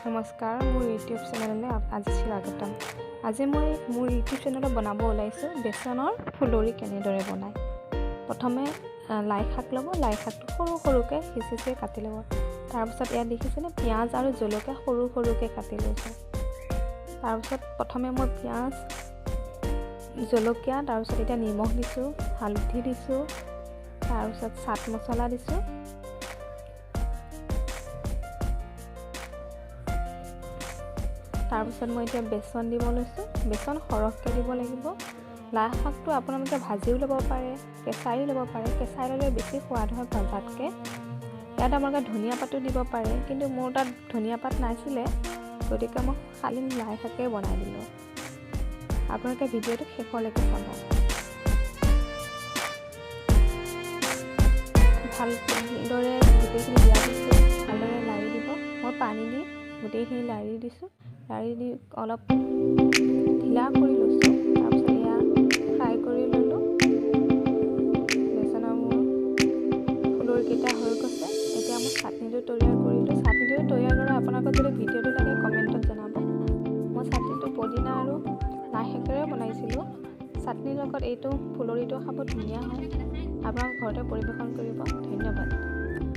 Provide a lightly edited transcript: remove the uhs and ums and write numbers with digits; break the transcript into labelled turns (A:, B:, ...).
A: নমস্কাৰ মোৰ ইউটিউব চেনেললৈ আজি স্বাগতম। আজি মই মোৰ ইউটিউব চেনেলত বনাব ওলাইছোঁ বেচনৰ ফুলৰি কেনেদৰে বনায়। প্ৰথমে লাই শাক ল'ব, লাই শাকটো সৰু সৰুকৈ সিঁচি কাটি ল'ব। তাৰপিছত ইয়াত দেখিছেনে পিঁয়াজ আৰু জলকীয়া সৰু সৰুকৈ কাটি লৈছোঁ। তাৰপিছত প্ৰথমে মই পিঁয়াজ জলকীয়া তাৰপিছত এতিয়া নিমখ দিছোঁ, হালধি দিছোঁ, তাৰপিছত চাট মছলা দিছোঁ। তাৰপিছত মই এতিয়া বেচন দিব লৈছোঁ। বেচন সৰহকৈ দিব লাগিব। লাই শাকটো আপোনালোকে ভাজিও ল'ব পাৰে, কেঁচাইও ল'ব পাৰে। কেঁচাই ল'লে বেছি সোৱাদ হয় ভজাতকৈ। ইয়াত আপোনালোকে ধনিয়া পাতো দিব পাৰে, কিন্তু মোৰ তাত ধনিয়া পাত নাছিলে, গতিকে মই খালি লাই শাকেই বনাই দিলোঁ। আপোনালোকে ভিডিঅ'টো শেষলৈকে চাব। ভালদৰে গোটেইখিনি দিয়া দিছোঁ, ভালদৰে লাৰি দিব। মই পানী দি গোটেইখিনি লাৰি দিছোঁ। লাৰি দি অলপ ঢিলা কৰি লৈছোঁ। তাৰপিছত এয়া ফ্ৰাই কৰি ল'লোঁ। বেচনৰ মোৰ ফুলৰিকেইটা হৈ গৈছে। এতিয়া মই চাটনিটো তৈয়াৰ কৰিলোঁ। চাটনিটো তৈয়াৰ কৰা আপোনালোকৰ যদি ভিডিঅ'টো লাগে কমেণ্টত জনাব। মই চাটনিটো পদিনা আৰু লাই শাকেৰে বনাইছিলোঁ। চাটনিৰ লগত এইটো ফুলৰিটো খাব ধুনীয়া হয়। আপোনালোক ঘৰতে পৰিৱেশন কৰিব। ধন্যবাদ।